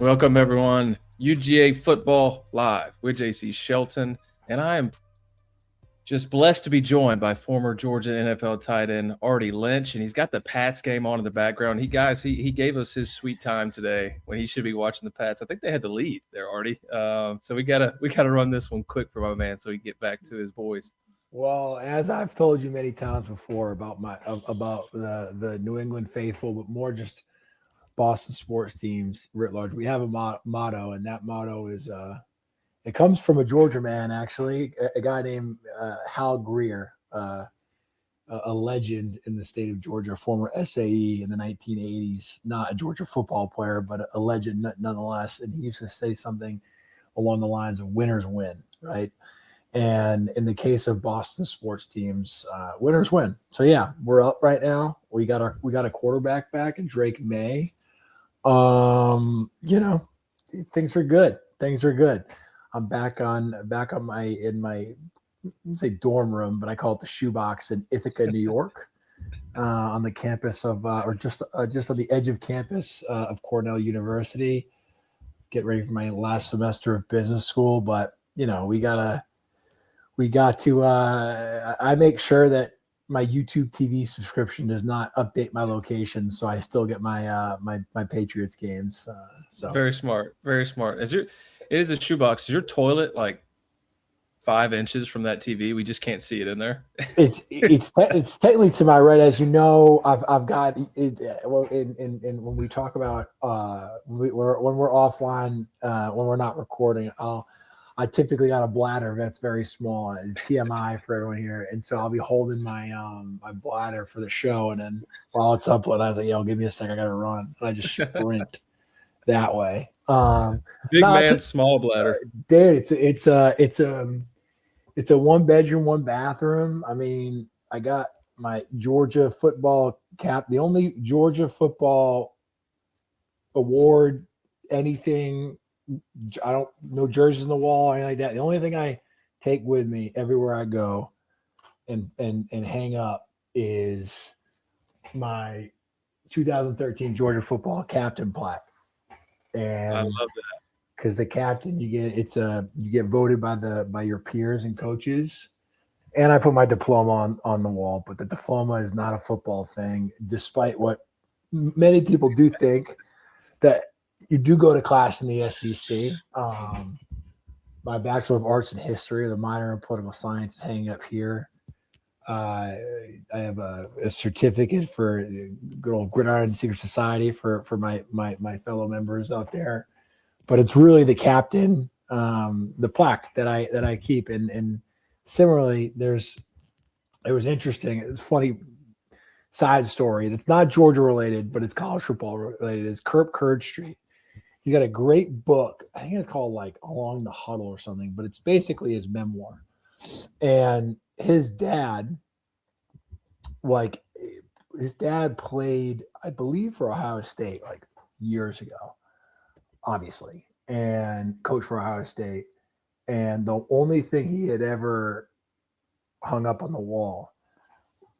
Welcome, everyone. UGA Football Live with JC Shelton, and I am just blessed to be joined by former Georgia NFL tight end Artie Lynch, and he's got the Pats game on in the background. He gave us his sweet time today when he should be watching the Pats. I think they had the lead there, Artie. So we gotta run this one quick for my man so he can get back to his boys. Well, as I've told you many times before about the New England faithful, but more just Boston sports teams writ large, we have a motto, and that motto is it comes from a Georgia man, actually, a guy named Hal Greer, a legend in the state of Georgia, former SAE in the 1980s, not a Georgia football player, but a legend nonetheless. And he used to say something along the lines of "winners win," right? And in the case of Boston sports teams, winners win. So yeah, we're up right now. We got a quarterback back in Drake May. Things are good. Things are good. I'm back on my say dorm room, but I call it the shoebox in Ithaca, New York, on the campus of just on the edge of campus of Cornell University. Get ready for my last semester of business school, but I make sure that my YouTube TV subscription does not update my location, so I still get my my Patriots games. So Very smart, very smart. It is a shoebox. Is your toilet like 5 inches from that TV? We just can't see it in there. it's technically to my right, as you know. I've got it. Well, in when we talk about when we're offline, when we're not recording, I typically got a bladder that's very small. TMI for everyone here, and so I'll be holding my my bladder for the show, and then while it's up, I was like, "Yo, give me a sec, I gotta run." And I just sprint that way. Big man, small bladder. Dude, it's a 1-bedroom, 1-bathroom. I mean, I got my Georgia football cap, the only Georgia football award, anything. I don't no jerseys on the wall or anything like that. The only thing I take with me everywhere I go and hang up is my 2013 Georgia football captain plaque. And I love that. Because the captain, you get voted by your peers and coaches. And I put my diploma on the wall, but the diploma is not a football thing, despite what many people do think that you do go to class in the SEC. My Bachelor of Arts in History, the minor in Political Science, is hanging up here. I have a certificate for good old Gridiron Secret Society for my fellow members out there. But it's really the captain, the plaque that I keep. And similarly, it was interesting. It's funny side story. It's not Georgia related, but it's college football related. It's Kirk Street. He's got a great book. I think it's called like Along the Huddle or something, but it's basically his memoir. And his dad played, I believe, for Ohio State like years ago, obviously, and coached for Ohio State. And the only thing he had ever hung up on the wall,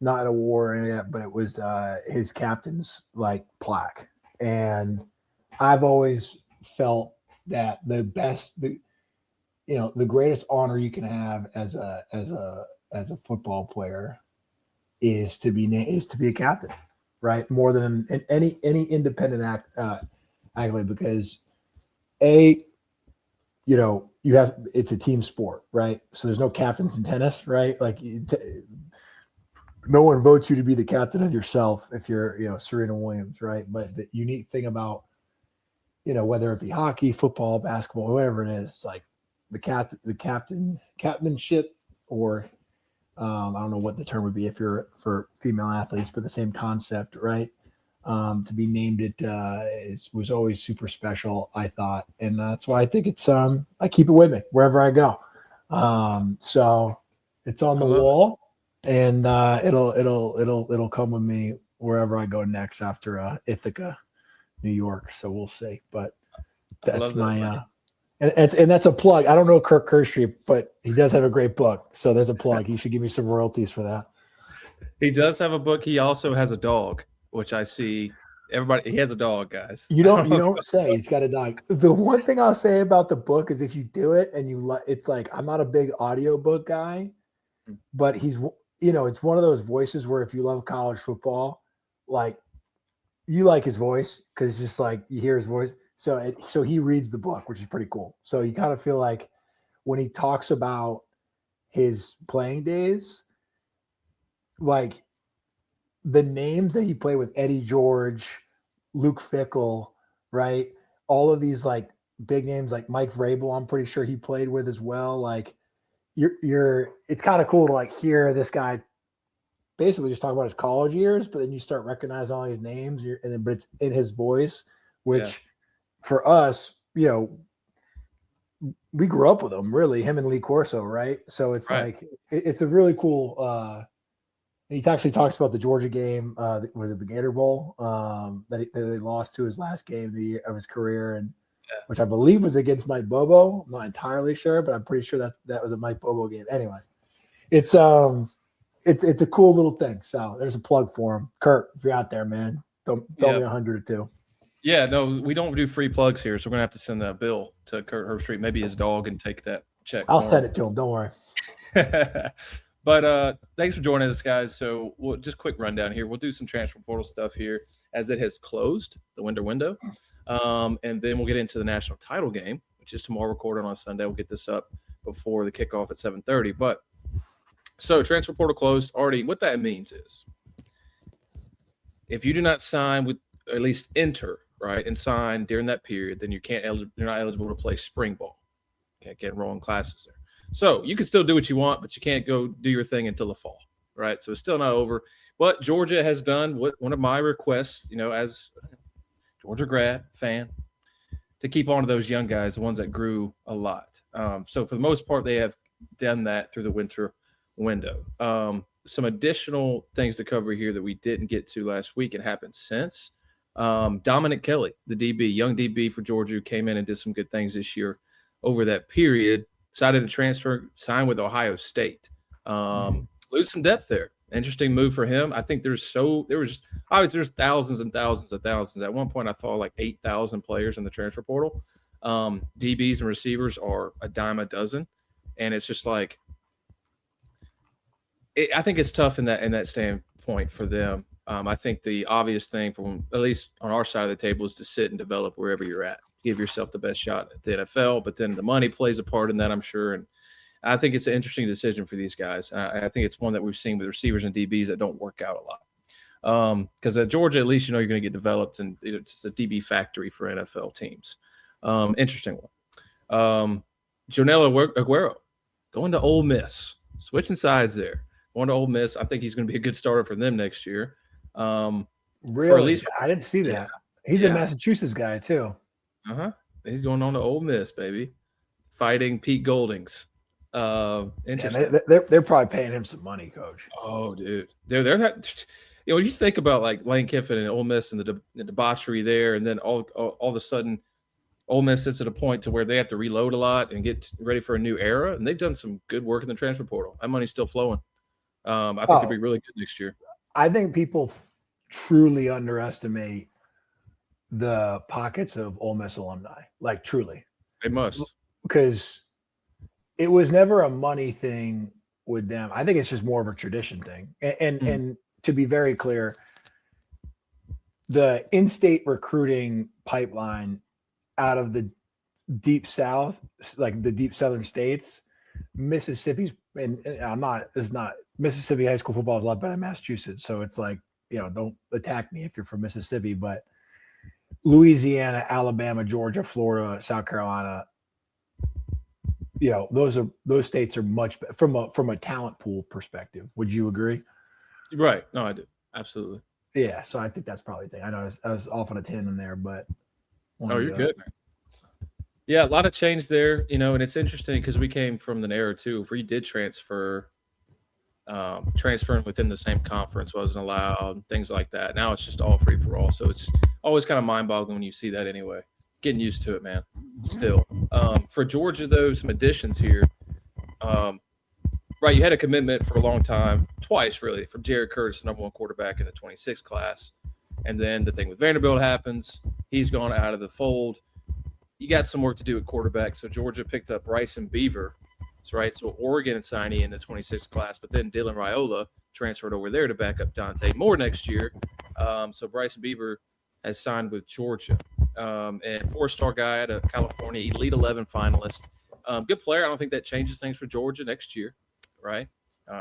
not an award or any of that, but it was his captain's like plaque. And I've always felt that the greatest honor you can have as a football player is to be a captain, right? More than any independent accolade, because it's a team sport, right? So there's no captains in tennis, right? Like no one votes you to be the captain of yourself if you're Serena Williams, right? But the unique thing about whether it be hockey, football, basketball, whatever it is, like the captainship, or I don't know what the term would be if you're for female athletes, but the same concept, right? To be named was always super special, I thought, and that's why I think it's I keep it with me wherever I go. So it's on the wall, and it'll come with me wherever I go next after Ithaca, New York. So we'll see. But that's my and that's a plug. I don't know Kirk Street, but he does have a great book. So there's a plug. He should give me some royalties for that. He does have a book. He also has a dog, which I see Everybody, he has a dog, guys. You don't say he's got a dog. The one thing I'll say about the book is if you do it and it's like, I'm not a big audiobook guy, but he's, it's one of those voices where if you love college football, like you like his voice because it's just like you hear his voice. So he reads the book, which is pretty cool. So you kind of feel like when he talks about his playing days, like the names that he played with, Eddie George, Luke Fickle, right? All of these like big names, like Mike Vrabel, I'm pretty sure he played with as well. Like it's kind of cool to like hear this guy basically just talk about his college years, but then you start recognizing all these names, but it's in his voice, which for us, we grew up with him, really, him and Lee Corso, right? So it's like it's a really cool. He actually talks about the Georgia game, was it the Gator Bowl that they lost to his last game of his career, and which I believe was against Mike Bobo. I'm not entirely sure, but I'm pretty sure that was a Mike Bobo game. Anyway, it's a cool little thing. So there's a plug for him, Kurt. If you're out there, man, don't me 100 or 2. Yeah, no, we don't do free plugs here, so we're gonna have to send that bill to Kurt Herbstreit, maybe his dog, and take that check. I'll send it to him. Don't worry. But thanks for joining us, guys. So we'll just quick rundown here. We'll do some transfer portal stuff here as it has closed the window, and then we'll get into the national title game, which is tomorrow, recorded on Sunday. We'll get this up before the kickoff at 7:30. But so transfer portal closed already. What that means is if you do not sign with, or at least enter, right, and sign during that period, then you're not eligible to play spring ball. Can't get enrolled in classes there. So you can still do what you want, but you can't go do your thing until the fall, right? So it's still not over. But Georgia has done one of my requests, as Georgia grad fan, to keep on to those young guys, the ones that grew a lot. So for the most part, they have done that through the winter window. Some additional things to cover here that we didn't get to last week and happened since. Dominic Kelly, the DB, young DB for Georgia, who came in and did some good things this year over that period, decided to transfer, sign with Ohio State. Lose some depth there. Interesting move for him. I think there's thousands and thousands of thousands. At one point, I thought like 8,000 players in the transfer portal. DBs and receivers are a dime a dozen, and it's just like I think it's tough in that standpoint for them. I think the obvious thing, from at least on our side of the table, is to sit and develop wherever you're at. Give yourself the best shot at the NFL, but then the money plays a part in that, I'm sure. And I think it's an interesting decision for these guys. I think it's one that we've seen with receivers and DBs that don't work out a lot. Because at Georgia, at least you're going to get developed, and it's a DB factory for NFL teams. Interesting one. Jonell Aguero going to Ole Miss, switching sides there. Going to Ole Miss. I think he's going to be a good starter for them next year. Really? I didn't see that. He's a Massachusetts guy too. He's going on to Ole Miss, baby, fighting Pete Goldings. Interesting. They're probably paying him some money, Coach. Oh, dude, they're not. When you think about like Lane Kiffin and Ole Miss and the debauchery there, and then all of a sudden, Ole Miss sits at a point to where they have to reload a lot and get ready for a new era, and they've done some good work in the transfer portal. That money's still flowing. I think it'll be really good next year. I think people truly underestimate the pockets of Ole Miss alumni, like truly. They must. Because it was never a money thing with them. I think it's just more of a tradition thing. And to be very clear, the in-state recruiting pipeline out of the deep South, like the deep Southern states, Mississippi's, Mississippi high school football is a lot better than Massachusetts. So it's like, don't attack me if you're from Mississippi, but Louisiana, Alabama, Georgia, Florida, South Carolina, those states are much better from a talent pool perspective. Would you agree? Right. No, I do. Absolutely. Yeah. So I think that's probably the thing. I know I was off on a tangent there, but you're good, man. Yeah, a lot of change there, and it's interesting because we came from an era too where you did transfer. Transferring within the same conference wasn't allowed, things like that. Now it's just all free for all. So it's always kind of mind-boggling when you see that anyway. Getting used to it, man. Still. For Georgia, though, some additions here. Right, you had a commitment for a long time, twice really, from Jared Curtis, the number one quarterback in the 26th class. And then the thing with Vanderbilt happens. He's gone out of the fold. You got some work to do at quarterback. So Georgia picked up Bryson Beaver. That's right. So Oregon and signee in the 26th class, but then Dylan Raiola transferred over there to back up Dante Moore next year. So Bryson Beaver has signed with Georgia. And four-star guy out of California, Elite 11 finalist. Good player. I don't think that changes things for Georgia next year, right?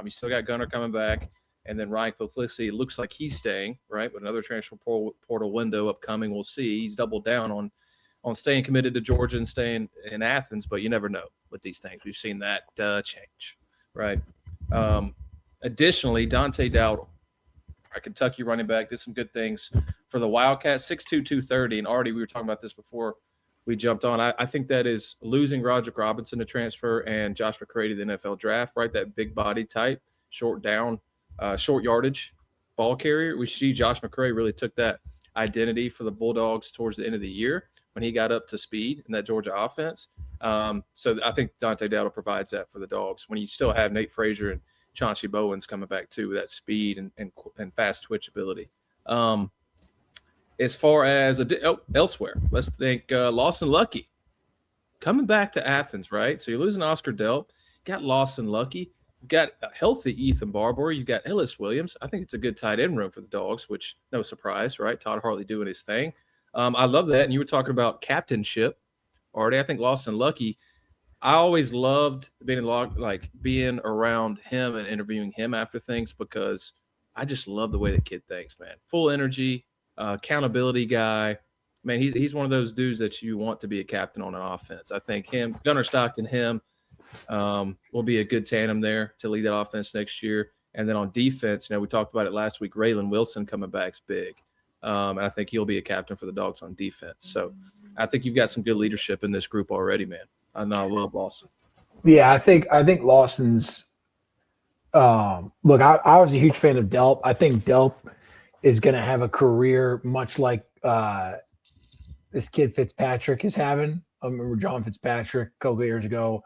You still got Gunner coming back. And then Ryan Puglisi looks like he's staying, right? With another transfer portal window upcoming, we'll see. He's doubled down on staying committed to Georgia and staying in Athens, but you never know with these things. We've seen that change, right? Additionally, Dante Dowdle, our Kentucky running back, did some good things for the Wildcats, 6'2", 230. And already we were talking about this before we jumped on. I think that is losing Roderick Robinson to transfer and Josh McCray to the NFL draft, right? That big body type, short yardage ball carrier. We see Josh McCray really took that identity for the Bulldogs towards the end of the year when he got up to speed in that Georgia offense. So I think Dante Dowdle provides that for the Dogs when you still have Nate Frazier and Chauncey Bowens coming back too with that speed and fast twitch ability. As far as elsewhere, let's think Lawson Lucky coming back to Athens, right? So you're losing Oscar Delp, got Lawson Lucky, you've got a healthy Ethan Barber, you've got Ellis Williams. I think it's a good tight end room for the Dogs, which no surprise, right? Todd Hartley doing his thing. I love that. And you were talking about captainship already. I think Lawson Lucky, I always loved being around him and interviewing him after things because I just love the way the kid thinks, man. Full energy, accountability guy. Man, he's one of those dudes that you want to be a captain on an offense. I think Gunnar Stockton, will be a good tandem there to lead that offense next year. And then on defense, we talked about it last week. Raylan Wilson coming back is big. And I think he'll be a captain for the Dogs on defense. So I think you've got some good leadership in this group already, man. I know I love Lawson. Yeah, I think Lawson's look, I was a huge fan of Delp. I think Delp is going to have a career much like this kid Fitzpatrick is having. I remember John Fitzpatrick a couple of years ago.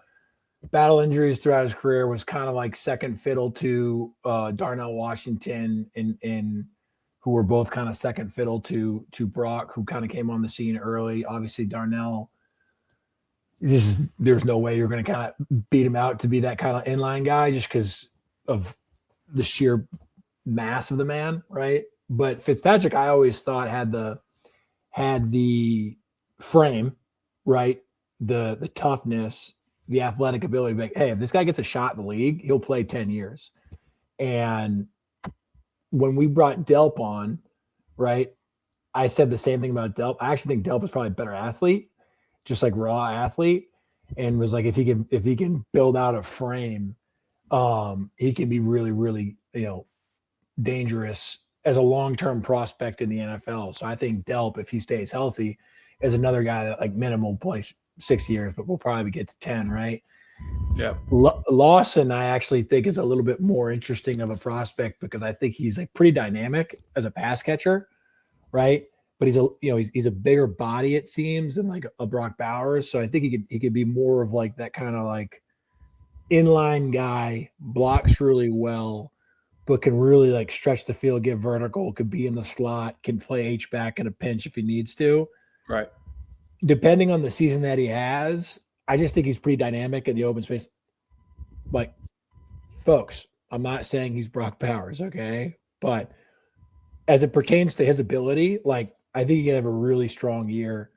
Battle injuries throughout his career, was kind of like second fiddle to Darnell Washington and who were both kind of second fiddle to Brock, who kind of came on the scene early. Obviously, Darnell, there's no way you're going to kind of beat him out to be that kind of inline guy just because of the sheer mass of the man, right? But Fitzpatrick, I always thought had the frame, right? The toughness, the athletic ability. Like, hey, if this guy gets a shot in the league, he'll play 10 years. And when we brought Delp on, right, I said the same thing about Delp. I actually think Delp is probably a better athlete, just like raw athlete, and was like, if he can build out a frame, he can be really, really, dangerous as a long-term prospect in the NFL. So I think Delp, if he stays healthy, is another guy that like minimum plays 6 years, but we'll probably get to 10, right? Yeah. Lawson, I actually think is a little bit more interesting of a prospect because I think he's like pretty dynamic as a pass catcher, right? But he's a bigger body, it seems, than like a Brock Bowers. So I think he could be more of like that kind of like inline guy, blocks really well, but can really like stretch the field, get vertical, could be in the slot, can play H-back in a pinch if he needs to. Right. Depending on the season that he has, I just think he's pretty dynamic in the open space. Like, folks, I'm not saying he's Brock Bowers, okay? But as it pertains to his ability, like, I think he can have a really strong year.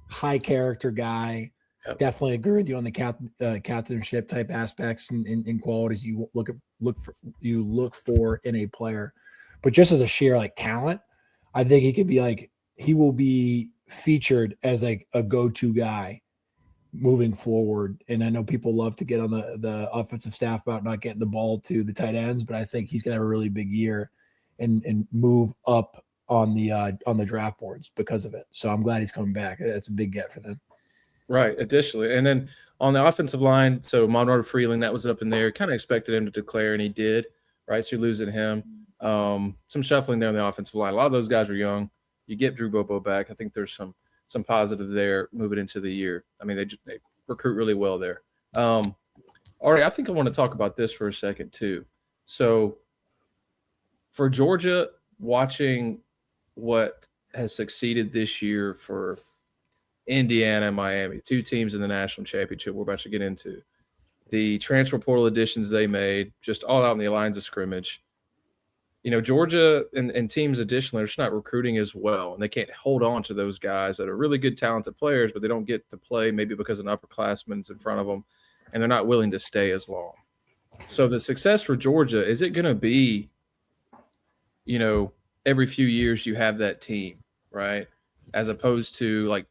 High character guy. Yep. Definitely agree with you on the captainship type aspects and qualities you look for in a player. But just as a sheer like talent, I think he will be featured as like a go-to guy moving forward. And I know people love to get on the offensive staff about not getting the ball to the tight ends, but I think he's gonna have a really big year and move up on the draft boards because of it. So I'm glad he's coming back. That's a big get for them. Right. Additionally, and then on the offensive line, so Monroe Freeling, that was up in there. Kind of expected him to declare, and he did. Right, so you're losing him. Some shuffling there on the offensive line. A lot of those guys are young. You get Drew Bobo back. I think there's some positives there moving into the year. I mean, they recruit really well there. All right, I think I want to talk about this for a second too. So for Georgia, watching what has succeeded this year for Indiana and Miami, two teams in the national championship we're about to get into. The transfer portal additions they made, just all out in the lines of scrimmage. Georgia and teams additionally are just not recruiting as well, and they can't hold on to those guys that are really good, talented players, but they don't get to play maybe because an upperclassman's in front of them, and they're not willing to stay as long. So the success for Georgia, is it going to be, every few years you have that team, right? As opposed to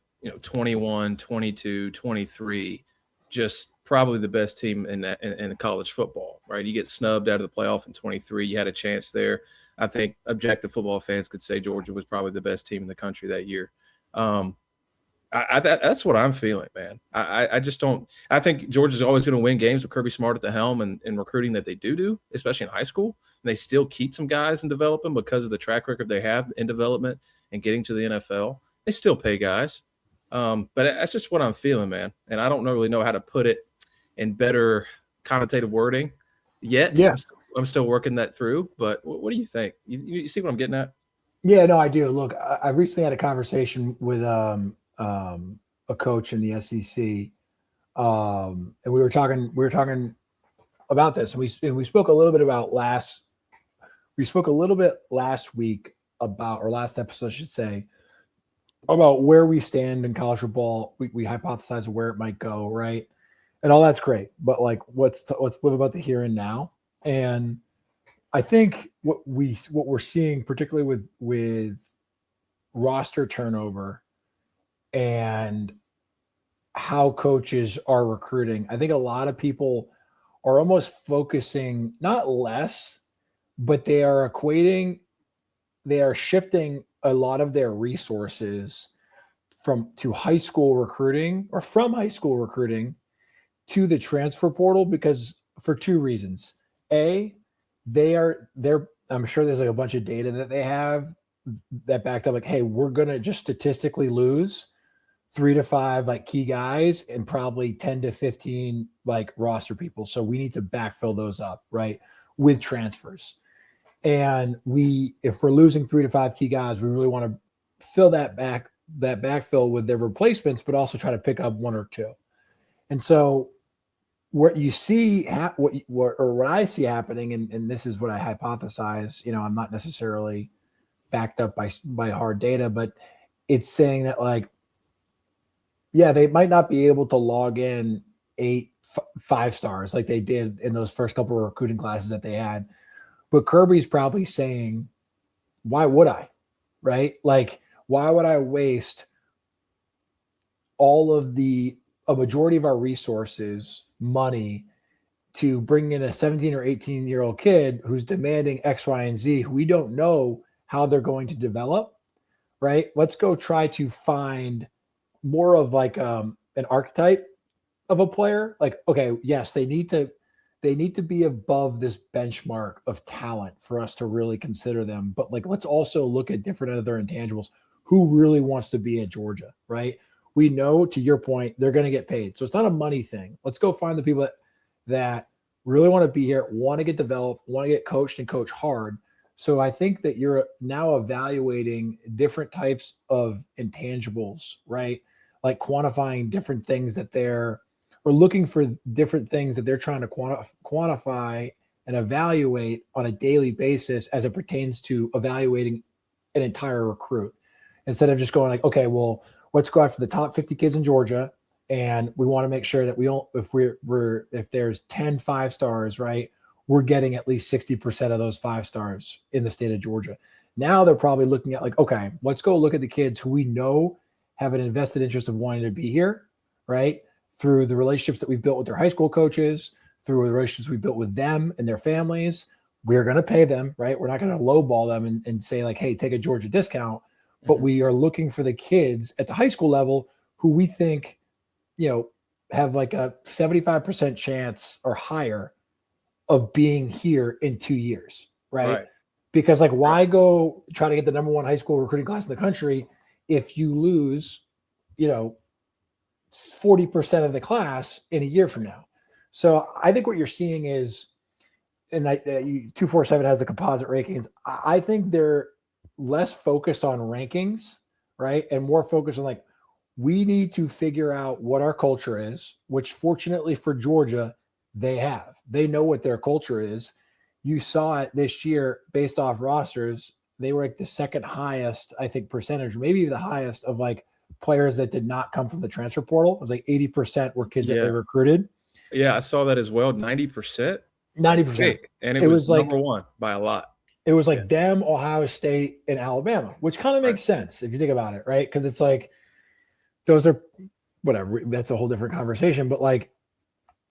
21, 22, 23, just probably the best team in college football, right? You get snubbed out of the playoff in 23. You had a chance there. I think objective football fans could say Georgia was probably the best team in the country that year. That's what I'm feeling, man. I just don't – I think Georgia's always going to win games with Kirby Smart at the helm and recruiting that they do, especially in high school. And they still keep some guys and develop them because of the track record they have in development and getting to the NFL. They still pay guys. But that's just what I'm feeling, man. And I don't really know how to put it in better connotative wording yet. Yeah. I'm still working that through. But what do you think? You see what I'm getting at? Yeah, no, I do. Look, I recently had a conversation with a coach in the SEC, and we were talking about this, and we spoke a little bit about last week about, or last episode, I should say, about where we stand in college football. We hypothesize where it might go, right? And all that's great, but let's live about the here and now. And I think what we're seeing, particularly with roster turnover and how coaches are recruiting, I think a lot of people are almost focusing not less, but they are shifting a lot of their resources from high school recruiting to the transfer portal, because for two reasons. A, they're I'm sure there's a bunch of data that they have that backed up, hey, we're going to just statistically lose 3 to 5 key guys and probably 10 to 15 roster people. So we need to backfill those up, right, with transfers. And if we're losing 3 to 5 key guys, we really want to fill that backfill with their replacements, but also try to pick up 1 or 2. And so what you see, what I see happening, and this is what I hypothesize, I'm not necessarily backed up by hard data, but it's saying that they might not be able to log in 8 5-stars like they did in those first couple of recruiting classes that they had. But Kirby's probably saying, why would I? Right? Why would I waste a majority of our resources, money, to bring in a 17 or 18-year-old kid who's demanding X, Y, and Z, who we don't know how they're going to develop, right? Let's go try to find more of an archetype of a player. Okay, yes, they need to be above this benchmark of talent for us to really consider them. But let's also look at different other intangibles. Who really wants to be at Georgia, right? We know, to your point, they're going to get paid. So it's not a money thing. Let's go find the people that really want to be here, want to get developed, want to get coached and coach hard. So I think that you're now evaluating different types of intangibles, right? Like quantifying different things or looking for different things that they're trying to quantify and evaluate on a daily basis as it pertains to evaluating an entire recruit, instead of just going okay, well, let's go after the top 50 kids in Georgia, and we want to make sure that if there's 10 5-stars, right, we're getting at least 60% of those 5-stars in the state of Georgia. Now they're probably looking at okay, let's go look at the kids who we know have an invested interest of wanting to be here, right? Through the relationships that we've built with their high school coaches, through the relationships we built with them and their families. We're going to pay them, right? We're not going to lowball them and say hey, take a Georgia discount. But we are looking for the kids at the high school level who we think, have a 75% chance or higher of being here in 2 years, right? Because why go try to get the number 1 high school recruiting class in the country if you lose, 40% of the class in a year from now? So I think what you're seeing is, and 247 has the composite rankings. I think they're less focused on rankings, right? And more focused on like, we need to figure out what our culture is, which fortunately for Georgia, they have. They know what their culture is. You saw it this year based off rosters. They were like the second highest, I think, percentage, maybe the highest of like players that did not come from the transfer portal. It was like 80% were kids that they recruited. Yeah, I saw that as well. 90%. 90%. And it was like number one by a lot. It was like them, Ohio State, and Alabama, which kind of makes sense if you think about it, right? Because it's like those are whatever. That's a whole different conversation. But like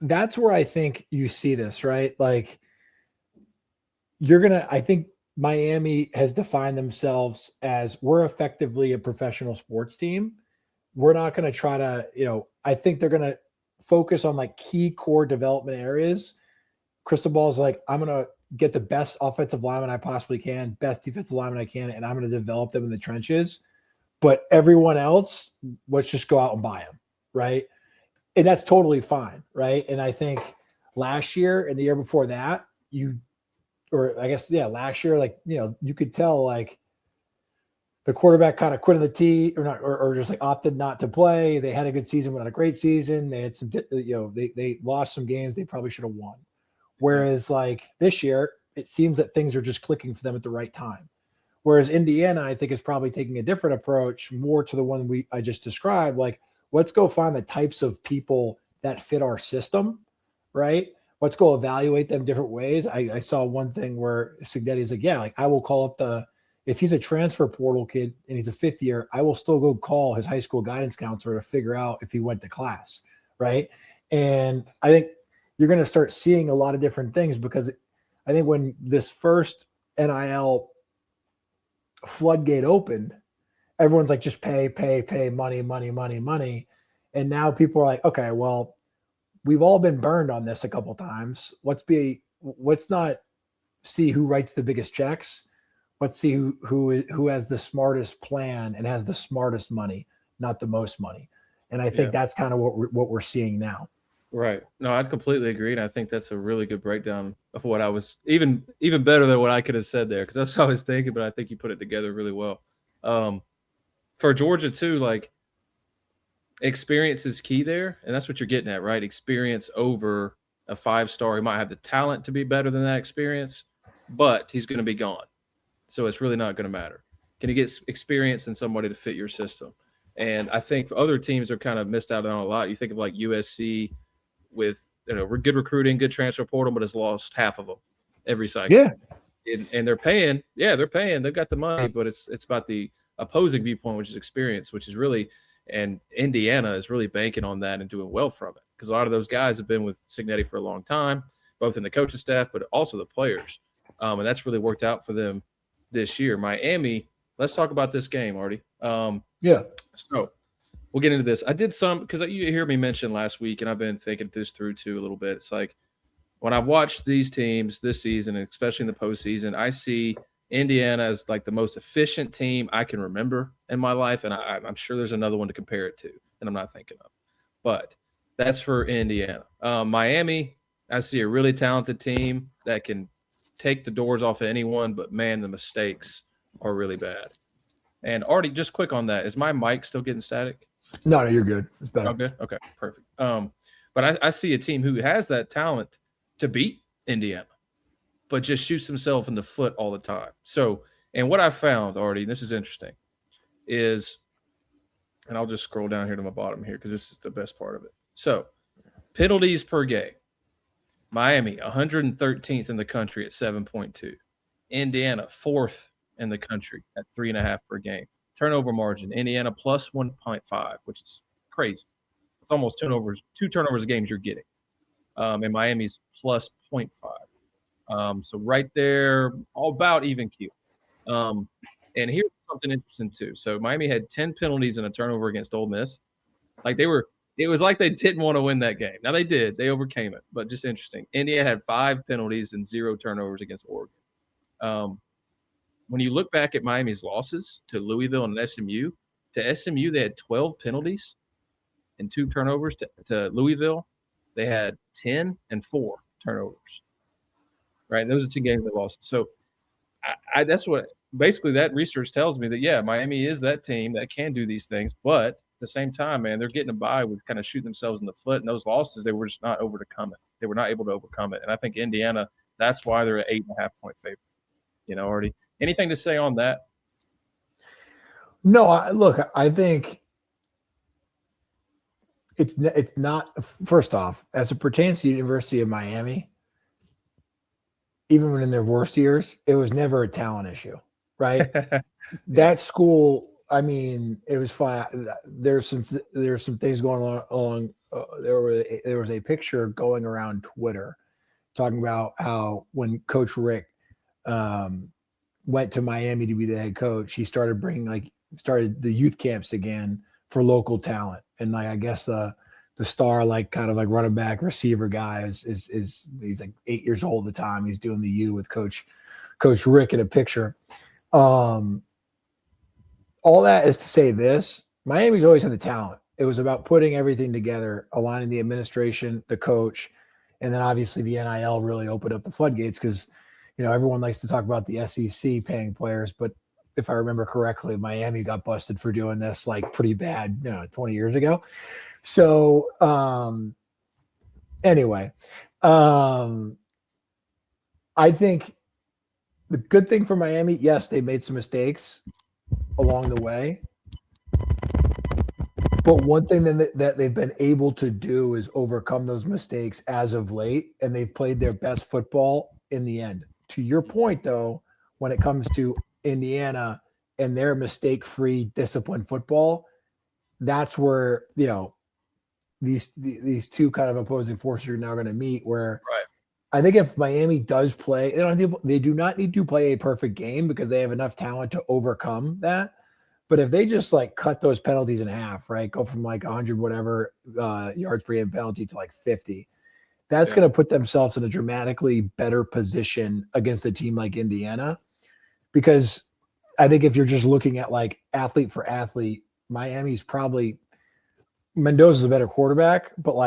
that's where I think you see this, right? Like I think Miami has defined themselves as we're effectively a professional sports team. We're not going to try to, I think they're going to focus on like key core development areas. Crystal Ball is like, I'm going to get the best offensive lineman I possibly can, best defensive lineman I can, and I'm going to develop them in the trenches. But everyone else, let's just go out and buy them, right? And that's totally fine, right? And I think last year and the year before that, last year, like, you could tell like the quarterback kind of quit on the tee or just like opted not to play. They had a good season, but not a great season. They had some, they lost some games they probably should have won. Whereas like this year, it seems that things are just clicking for them at the right time. Whereas Indiana, I think, is probably taking a different approach, more to the one I just described. Like, let's go find the types of people that fit our system, right? Let's go evaluate them different ways. I saw one thing where Signetti's like, yeah, like I will call up if he's a transfer portal kid and he's a fifth year, I will still go call his high school guidance counselor to figure out if he went to class, right? And I think you're going to start seeing a lot of different things because I think when this first NIL floodgate opened, everyone's like, just pay, money. And now people are like, okay, well, we've all been burned on this a couple times. Let's not see who writes the biggest checks. Let's see who has the smartest plan and has the smartest money, not the most money. And I think that's kind of what we're seeing now. Right. No, I'd completely agree. And I think that's a really good breakdown of what I was even better than what I could have said there. Cause that's what I was thinking, but I think you put it together really well. For Georgia too, like experience is key there. And that's what you're getting at, right? Experience over a 5-star. He might have the talent to be better than that experience, but he's going to be gone. So it's really not going to matter. Can you get experience in somebody to fit your system? And I think other teams are kind of missed out on a lot. You think of like USC with good recruiting, good transfer portal, but has lost half of them every cycle. Yeah, and they're paying. Yeah, they're paying. They've got the money, but it's about the opposing viewpoint, which is experience, which is really, and Indiana is really banking on that and doing well from it because a lot of those guys have been with Signetti for a long time, both in the coaching staff, but also the players, and that's really worked out for them this year. Miami. Let's talk about this game, Artie. So we'll get into this. I did some because you hear me mention last week, and I've been thinking this through too a little bit. It's like when I watch these teams this season, and especially in the postseason, I see Indiana as like the most efficient team I can remember in my life, and I'm sure there's another one to compare it to, and I'm not thinking of. But that's for Indiana. Miami, I see a really talented team that can take the doors off of anyone, but man, the mistakes are really bad. And Artie, just quick on that. Is my mic still getting static? No, you're good. It's better. Oh, good. Okay, perfect. But I see a team who has that talent to beat Indiana, but just shoots himself in the foot all the time. So, and what I found, Artie, and this is interesting, is, and I'll just scroll down here to my bottom here because this is the best part of it. So, penalties per game. Miami, 113th in the country at 7.2. Indiana, 4th in the country at 3.5 per game. Turnover margin, Indiana plus 1.5, which is crazy. It's almost two turnovers a game you're getting. And Miami's plus 0.5. So right there, all about even keel. And here's something interesting too. So Miami had 10 penalties and a turnover against Ole Miss. It was like they didn't want to win that game. Now they did. They overcame it, but just interesting. Indiana had 5 penalties and 0 turnovers against Oregon. When you look back at Miami's losses to Louisville and SMU, they had 12 penalties and 2 turnovers. To Louisville, they had 10 and 4 turnovers. Right, and those are 2 games they lost. So that's what basically that research tells me that, yeah, Miami is that team that can do these things, but at the same time, man, they're getting a bye with kind of shooting themselves in the foot. And those losses, they were just not overcome it. They were not able to overcome it. And I think Indiana, that's why they're an 8.5-point favorite. Already. Anything to say on that? No, look, I think it's not. First off, as it pertains to the University of Miami, even when in their worst years, it was never a talent issue, right? That school, I mean, it was fine. There's some things going on. There was a picture going around Twitter talking about how when Coach Rick went to Miami to be the head coach, he started started the youth camps again for local talent, and I guess the star kind of running back receiver guy is he's like 8 years old at the time. He's doing the U with Coach Rick in a picture. All that is to say this: Miami's always had the talent. It was about putting everything together, aligning the administration, the coach, and then obviously the NIL really opened up the floodgates because everyone likes to talk about the SEC paying players, but if I remember correctly, Miami got busted for doing this pretty bad, 20 years ago. So anyway, I think the good thing for Miami, yes, they made some mistakes along the way. But one thing that they've been able to do is overcome those mistakes as of late, and they've played their best football in the end. To your point, though, when it comes to Indiana and their mistake-free, disciplined football, that's where these two kind of opposing forces are now going to meet. Where right. I think if Miami does play, they do not need to play a perfect game because they have enough talent to overcome that. But if they just cut those penalties in half, right, go from 100 whatever yards per game penalty to 50, that's going to put themselves in a dramatically better position against a team like Indiana. Because I think if you're just looking at athlete for athlete, Miami's probably Mendoza's a better quarterback, but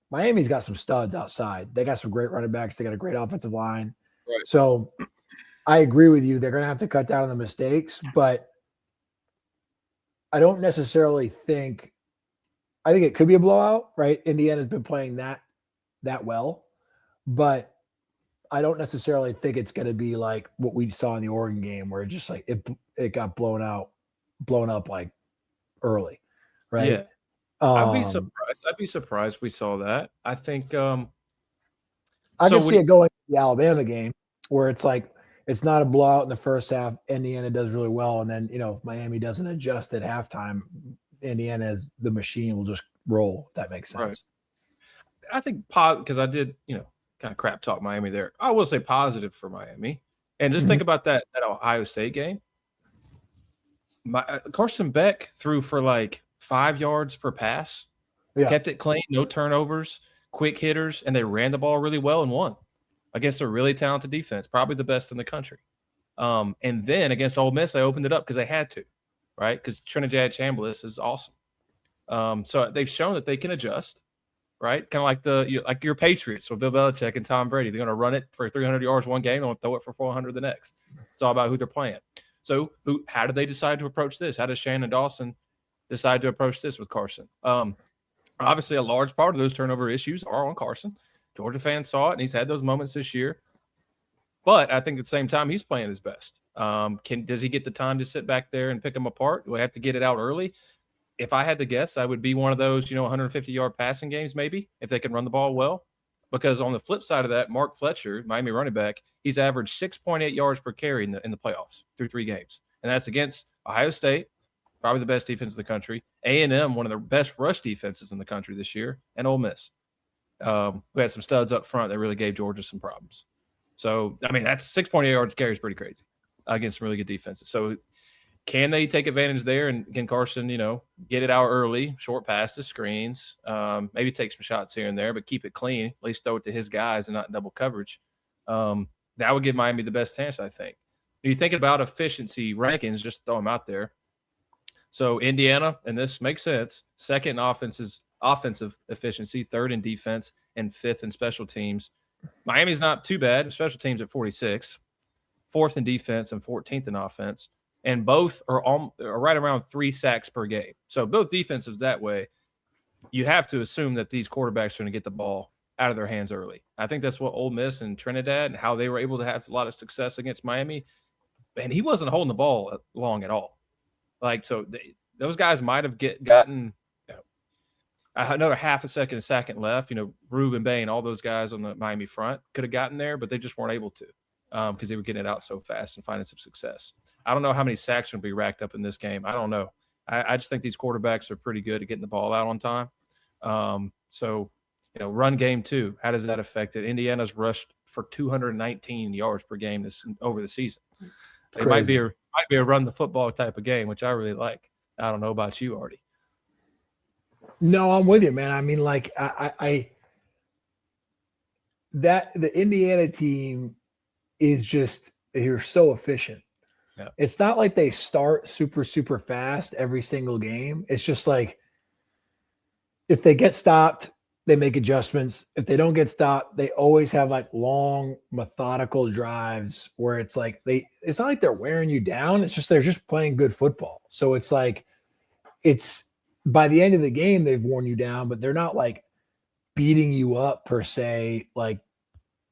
Miami's got some studs outside. They got some great running backs. They got a great offensive line. Right. So I agree with you. They're going to have to cut down on the mistakes, but I don't necessarily think – I think it could be a blowout, right? Indiana's been playing that well, but I don't necessarily think it's going to be like what we saw in the Oregon game where it just it got blown up early, right? Yeah. I'd be surprised. I'd be surprised we saw that. I think I can see it going to the Alabama game where it's it's not a blowout in the first half. Indiana does really well, and then if Miami doesn't adjust at halftime, Indiana as the machine will just roll. If that makes sense. Right. I think because I did kind of crap talk Miami there. I will say positive for Miami, and just think about that Ohio State game. Carson Beck threw for 5 yards per pass, kept it clean, no turnovers, quick hitters, and they ran the ball really well and won against a really talented defense, probably the best in the country. And then against Ole Miss, they opened it up because they had to, right? Because Trinidad Chambliss is awesome. So they've shown that they can adjust, right? Kind of like your Patriots with Bill Belichick and Tom Brady. They're going to run it for 300 yards one game, and throw it for 400 the next. It's all about who they're playing. So how did they decide to approach this? How does Shannon Dawson decide to approach this with Carson? Obviously, a large part of those turnover issues are on Carson. Georgia fans saw it, and he's had those moments this year. But I think at the same time, he's playing his best. Does he get the time to sit back there and pick them apart? Do I have to get it out early? If I had to guess, I would be one of those, 150-yard passing games maybe, if they can run the ball well. Because on the flip side of that, Mark Fletcher, Miami running back, he's averaged 6.8 yards per carry in the playoffs through 3 games. And that's against Ohio State, probably the best defense in the country, A&M, one of the best rush defenses in the country this year, and Ole Miss. We had some studs up front that really gave Georgia some problems. So, I mean, that's 6.8 yards carry is pretty crazy against some really good defenses. So, can they take advantage there? And can Carson, get it out early, short passes, screens, maybe take some shots here and there, but keep it clean, at least throw it to his guys and not in double coverage. That would give Miami the best chance, I think. When you think about efficiency rankings, just throw them out there. So, Indiana, and this makes sense, second in offensive efficiency, third in defense, and 5th in special teams. Miami's not too bad. Special teams at 46. 4th in defense and 14th in offense, and both are right around 3 sacks per game. So both defenses that way. You have to assume that these quarterbacks are going to get the ball out of their hands early. I think that's what Ole Miss and Trinidad and how they were able to have a lot of success against Miami. And he wasn't holding the ball long at all. Like, so those guys might have gotten another half a second left. Reuben Bain, all those guys on the Miami front could have gotten there, but they just weren't able to because they were getting it out so fast and finding some success. I don't know how many sacks are going to be racked up in this game. I don't know. I just think these quarterbacks are pretty good at getting the ball out on time. Run game too. How does that affect it? Indiana's rushed for 219 yards per game over the season. It might be a run the football type of game, which I really like. I don't know about you, Artie. No, I'm with you, man. I mean, like the Indiana team is just, you're so efficient. Yeah. It's not like they start super, super fast every single game. It's just like if they get stopped, they make adjustments. If they don't get stopped, they always have like long, methodical drives where it's like it's not like they're wearing you down. It's just they're just playing good football. So it's like it's by the end of the game, they've worn you down, but they're not like beating you up per se, like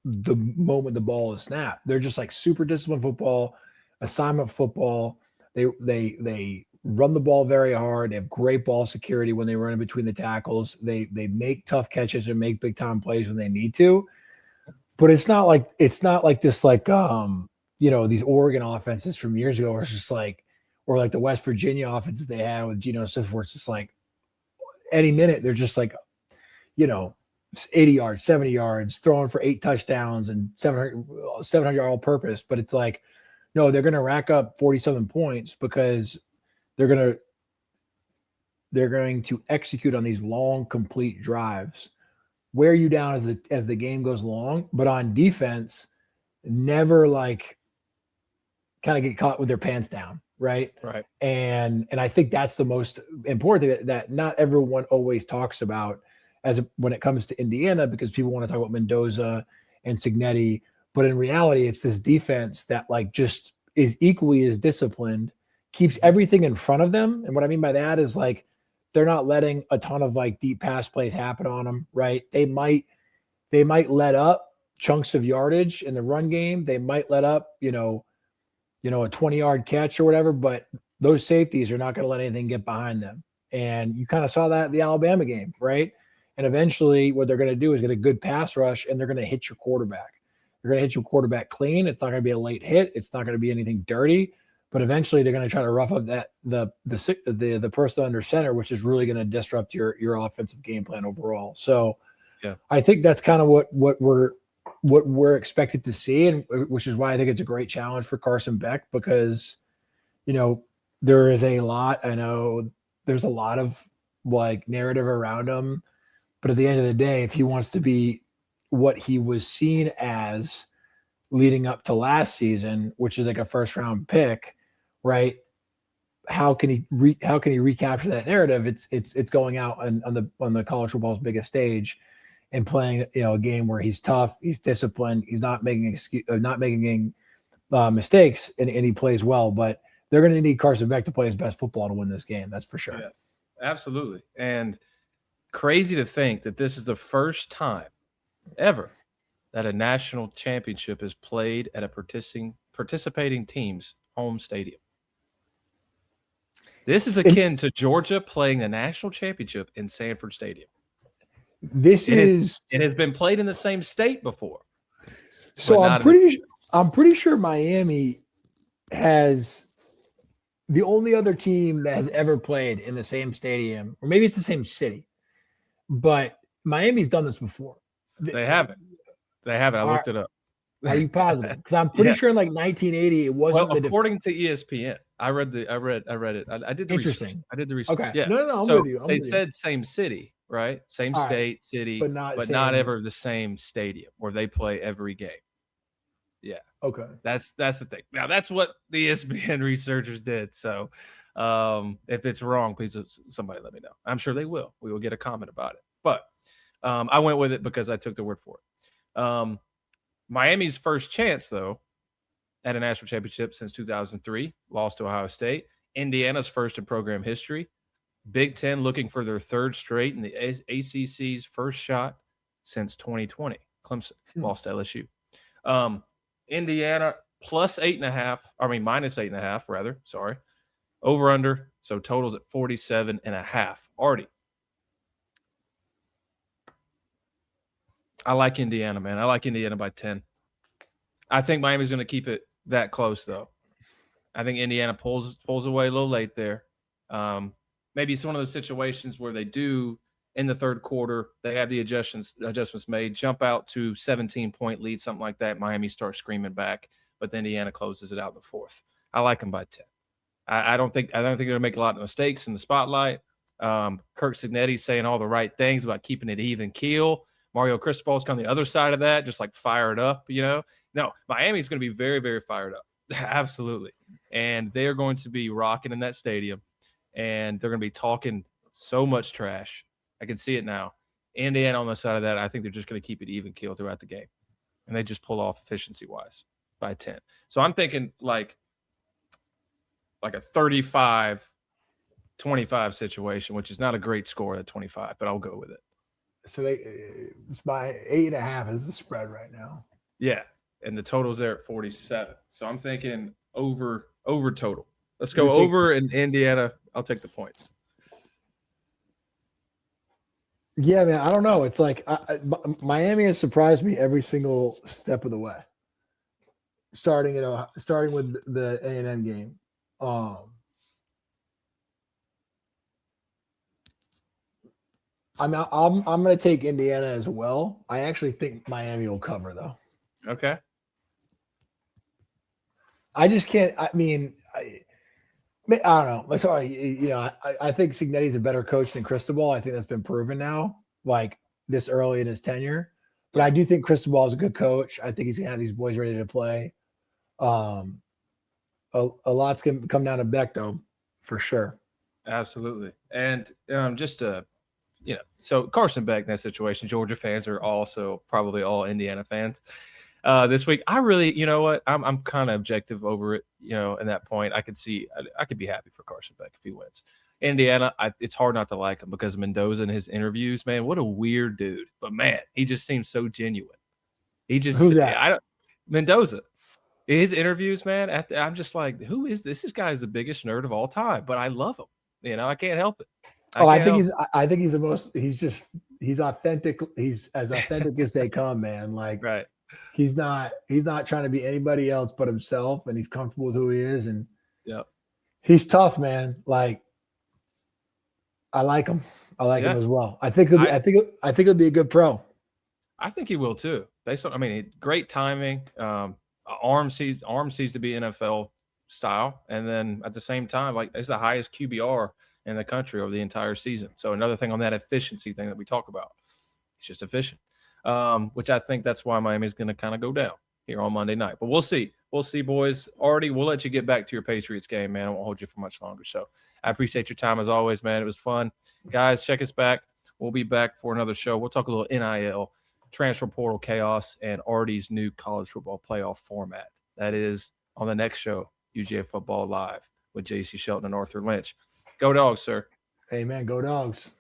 the moment the ball is snapped. They're just like super disciplined football, assignment football. They run the ball very hard. They have great ball security when they run in between the tackles. They make tough catches and make big time plays when they need to. But it's not like this like these Oregon offenses from years ago where it's just like, or like the West Virginia offenses they had with Geno Smith, where it's just like any minute they're just like 80 yards, 70 yards, throwing for 8 touchdowns and 700 all purpose. But it's like, no, they're going to rack up 47 points because they're going to execute on these long, complete drives, wear you down as the game goes along. But on defense, never like kind of get caught with their pants down. Right. And I think that's the most important thing that not everyone always talks about when it comes to Indiana, because people want to talk about Mendoza and Cignetti, but in reality, it's this defense that like just is equally as disciplined, keeps everything in front of them. And what I mean by that is like, they're not letting a ton of like deep pass plays happen on them. Right. They might let up chunks of yardage in the run game. They might let up, a 20-yard catch or whatever, but those safeties are not going to let anything get behind them. And you kind of saw that in the Alabama game, right? And eventually what they're going to do is get a good pass rush, and they're going to hit your quarterback. They're going to hit your quarterback clean. It's not going to be a late hit. It's not going to be anything dirty, but eventually they're going to try to rough up the person under center, which is really going to disrupt your offensive game plan overall. So yeah, I think that's kind of what we're expected to see, and which is why I think it's a great challenge for Carson Beck, because there is a lot. I know there's a lot of like narrative around him, but at the end of the day, if he wants to be what he was seen as leading up to last season, which is like a first round pick, right? How can he recapture that narrative? It's going out on the college football's biggest stage and playing, a game where he's tough, he's disciplined, he's not making mistakes, and he plays well. But they're going to need Carson Beck to play his best football to win this game. That's for sure. Yeah, absolutely. And crazy to think that this is the first time ever that a national championship is played at a participating team's home stadium. This is akin to Georgia playing the national championship in Sanford Stadium. It has been played in the same state before. So I'm pretty sure Miami has the only other team that has ever played in the same stadium, or maybe it's the same city, but Miami's done this before. They haven't. I looked it up. Are you positive? Because I'm pretty sure in like 1980 it wasn't. Well, according to ESPN, I read it. I did the Interesting. research. I did the research. Okay. Yeah. No, I'm so with you. They said same city, right? Same state, city, but not ever the same stadium where they play every game. Yeah. Okay. That's the thing. Now that's what the ESPN researchers did. So if it's wrong, please somebody let me know. I'm sure they will. We will get a comment about it. But I went with it because I took the word for it. Miami's first chance, though, at a national championship since 2003, lost to Ohio State. Indiana's first in program history. Big Ten looking for their third straight in the ACC's first shot since 2020. Clemson lost to LSU. Indiana plus 8.5. I mean, minus 8.5, rather. Sorry. Over under. So totals at 47.5. Artie. I like Indiana, man. I like Indiana by 10. I think Miami's going to keep it that close, though. I think Indiana pulls away a little late there. Maybe it's one of those situations where they do in the third quarter, they have the adjustments made, jump out to 17-point lead, something like that. Miami starts screaming back, but then Indiana closes it out in the fourth. I like them by 10. I don't think they're going to make a lot of mistakes in the spotlight. Kirk Cignetti saying all the right things about keeping it even keel. Mario Cristobal's on the other side of that, just like fired up, No, Miami's going to be very, very fired up. Absolutely. And they're going to be rocking in that stadium, and they're going to be talking so much trash. I can see it now. Indiana on the side of that, I think they're just going to keep it even keel throughout the game. And they just pull off efficiency-wise by 10. So I'm thinking like a 35-25 situation, which is not a great score at 25, but I'll go with it. So it's by 8.5 is the spread right now. Yeah, and the total's there at 47. So I'm thinking over total. Let's go over in Indiana. I'll take the points. Yeah, man. I don't know. It's like Miami has surprised me every single step of the way. Starting with the A&M game. I'm going to take Indiana as well. I actually think Miami will cover though. Okay. I just can't. I mean, I don't know. Sorry, I think Cignetti's a better coach than Cristobal. I think that's been proven now, like this early in his tenure. But I do think Cristobal is a good coach. I think he's gonna have these boys ready to play. A lot's gonna come down to Beck though, for sure. Absolutely. And so Carson Beck in that situation, Georgia fans are also probably all Indiana fans. This week, I really, you know what? I'm kind of objective over it. In that point, I could be happy for Carson Beck if he wins. Indiana, it's hard not to like him because Mendoza in his interviews, man, what a weird dude. But man, he just seems so genuine. Who's that? Mendoza. His interviews, man. I'm just like, who is this? This guy is the biggest nerd of all time, but I love him. I can't help it. I think he's the most. He's authentic. He's as authentic as they come, man. Like, right. He's not trying to be anybody else but himself, and he's comfortable with who he is. And he's tough, man. Like, I like him. I like him as well. I think he'll be a good pro. I think he will too. Great timing. Arm seems to be NFL style, and then at the same time, like it's the highest QBR in the country over the entire season. So another thing on that efficiency thing that we talk about, it's just efficient. Which I think that's why Miami's going to kind of go down here on Monday night. But we'll see. We'll see, boys. Artie, we'll let you get back to your Patriots game, man. I won't hold you for much longer. So I appreciate your time as always, man. It was fun. Guys, check us back. We'll be back for another show. We'll talk a little NIL, transfer portal chaos, and Artie's new college football playoff format. That is on the next show, UGA Football Live with JC Shelton and Arthur Lynch. Go Dogs, sir. Hey, man, go Dogs.